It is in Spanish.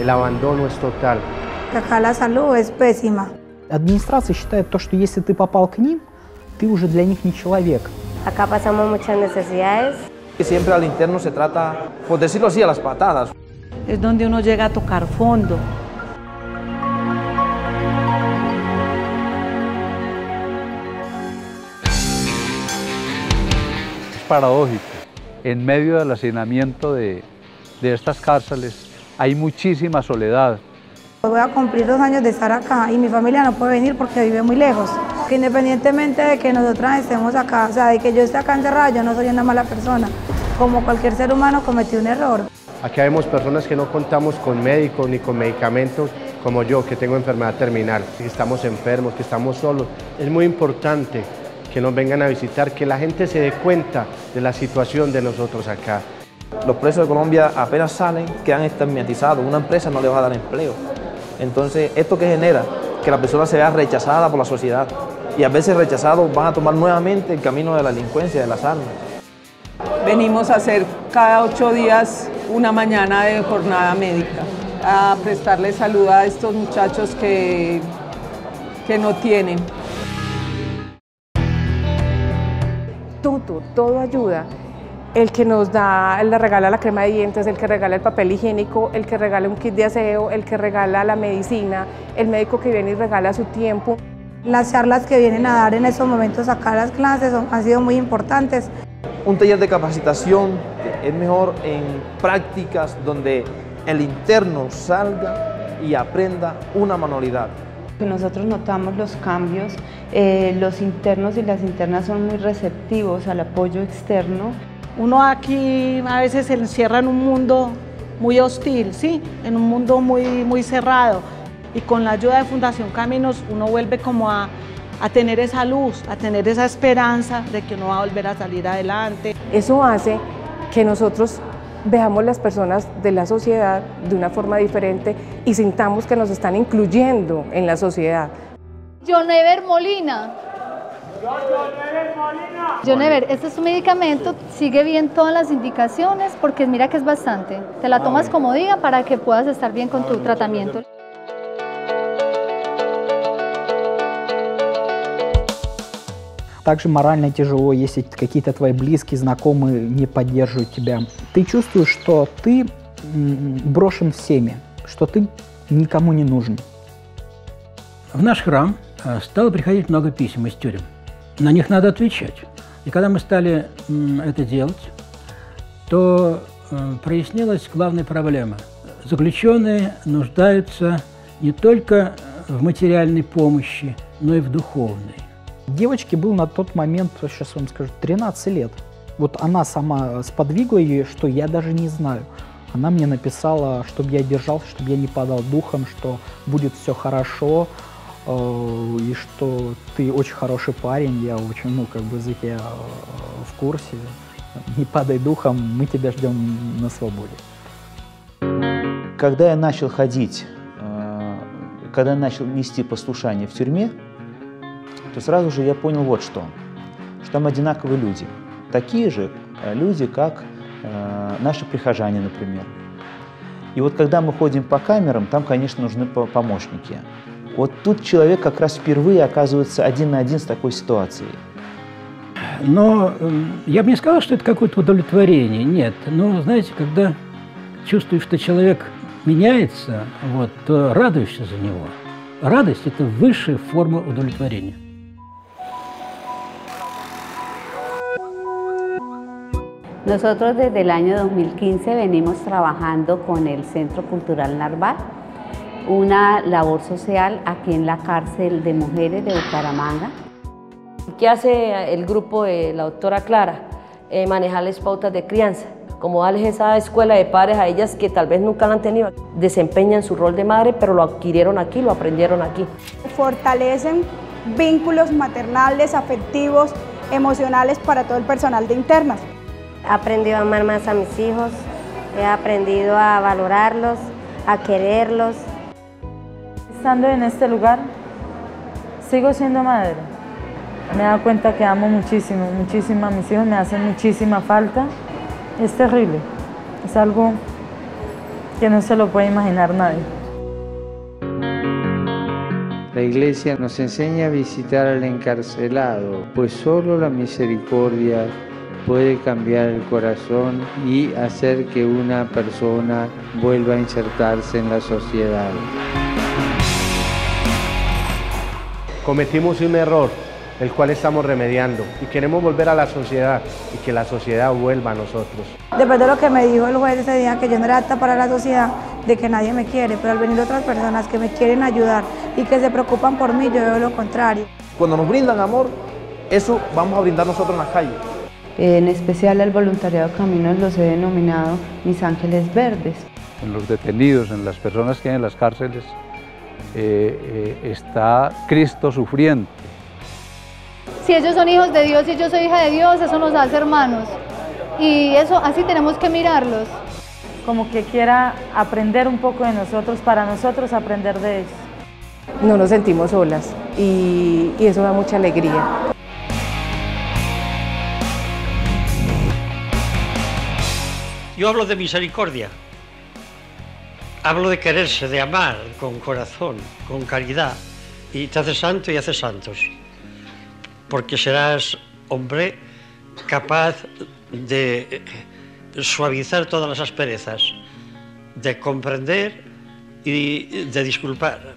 el abandono es total. Acá la salud es pésima. Администрация считает то, что если ты попал к ним, ты уже для них не человек. Acá pasamos muchas necesidades. Siempre al interno se trata, por decirlo así, a las patadas. Es donde uno llega a tocar fondo. Es paradójico. En medio del hacinamiento de estas cárceles hay muchísima soledad. Voy a cumplir 2 años de estar acá y mi familia no puede venir porque vive muy lejos. Que independientemente de que nosotras estemos acá, o sea, de que yo esté acá encerrada, yo no soy una mala persona. Como cualquier ser humano cometí un error. Aquí vemos personas que no contamos con médicos ni con medicamentos, como yo, que tengo enfermedad terminal, que estamos enfermos, que estamos solos. Es muy importante que nos vengan a visitar, que la gente se dé cuenta de la situación de nosotros acá. Los presos de Colombia apenas salen, quedan estigmatizados, una empresa no les va a dar empleo. Entonces, ¿esto qué genera? Que la persona se vea rechazada por la sociedad y a veces rechazados van a tomar nuevamente el camino de la delincuencia, de las armas. Venimos a hacer cada 8 días una mañana de jornada médica, a prestarle salud a estos muchachos que no tienen. Todo ayuda. El que nos da, le regala la crema de dientes, el que regala el papel higiénico, el que regala un kit de aseo, el que regala la medicina, el médico que viene y regala su tiempo. Las charlas que vienen a dar en estos momentos acá, las clases, han sido muy importantes. Un taller de capacitación es mejor en prácticas donde el interno salga y aprenda una manualidad. Nosotros notamos los cambios, los internos y las internas son muy receptivos al apoyo externo. Uno aquí a veces se encierra en un mundo muy hostil, ¿sí? En un mundo muy cerrado. Y con la ayuda de Fundación Caminos uno vuelve como a tener esa luz, a tener esa esperanza de que uno va a volver a salir adelante. Eso hace que nosotros veamos las personas de la sociedad de una forma diferente y sintamos que nos están incluyendo en la sociedad. Jonever Molina. Jonever, este es un medicamento, sigue bien todas las indicaciones porque mira que es bastante. Te la tomas como diga para que puedas estar bien con tu tratamiento. Также морально тяжело, если какие-то твои близкие, знакомые не поддерживают тебя. Ты чувствуешь, что ты брошен всеми, что ты никому не нужен. В наш храм стало приходить много писем из тюрем. На них надо отвечать. И когда мы стали это делать, то прояснилась главная проблема. Заключенные нуждаются не только в материальной помощи, но и в духовной. Девочке был на тот момент, сейчас вам скажу, 13 лет. Вот она сама сподвигла ее, что я даже не знаю. Она мне написала, чтобы я держался, чтобы я не падал духом, что будет все хорошо, и что ты очень хороший парень, я очень, я в курсе. Не падай духом, мы тебя ждем на свободе. Когда я начал ходить, когда я начал нести послушание в тюрьме, то сразу же я понял вот что там одинаковые люди. Такие же люди, как наши прихожане, например. И вот когда мы ходим по камерам, там, конечно, нужны помощники. Вот тут человек как раз впервые оказывается один на один с такой ситуацией. Но я бы не сказал, что это какое-то удовлетворение, нет. Но, знаете, когда чувствуешь, что человек меняется, то радуешься за него. Радость – это высшая форма удовлетворения. Nosotros desde el año 2015 venimos trabajando con el Centro Cultural Narval, una labor social aquí en la cárcel de mujeres de Bucaramanga. ¿Qué hace el grupo de la doctora Clara? Manejarles pautas de crianza, como darles esa escuela de padres a ellas que tal vez nunca la han tenido. Desempeñan su rol de madre, pero lo adquirieron aquí, lo aprendieron aquí. Fortalecen vínculos maternales, afectivos, emocionales para todo el personal de internas. He aprendido a amar más a mis hijos, he aprendido a valorarlos, a quererlos. Estando en este lugar, sigo siendo madre. Me he dado cuenta que amo muchísimo, muchísimo a mis hijos, me hacen muchísima falta. Es terrible, es algo que no se lo puede imaginar nadie. La Iglesia nos enseña a visitar al encarcelado, pues solo la misericordia puede cambiar el corazón y hacer que una persona vuelva a insertarse en la sociedad. Cometimos un error, el cual estamos remediando, y queremos volver a la sociedad y que la sociedad vuelva a nosotros. Después de lo que me dijo el juez ese día, que yo no era apta para la sociedad, de que nadie me quiere, pero al venir otras personas que me quieren ayudar y que se preocupan por mí, yo veo lo contrario. Cuando nos brindan amor, eso vamos a brindar nosotros en las calles. En especial al voluntariado Caminos los he denominado mis ángeles verdes. En los detenidos, en las personas que hay en las cárceles, está Cristo sufriente. Si ellos son hijos de Dios y yo soy hija de Dios, eso nos hace hermanos. Y eso, así tenemos que mirarlos. Como que quiera aprender un poco de nosotros, para nosotros aprender de ellos. No nos sentimos solas y eso da mucha alegría. Yo hablo de misericordia, hablo de quererse, de amar con corazón, con caridad, y te haces santo y haces santos, porque serás hombre capaz de suavizar todas las asperezas, de comprender y de disculpar.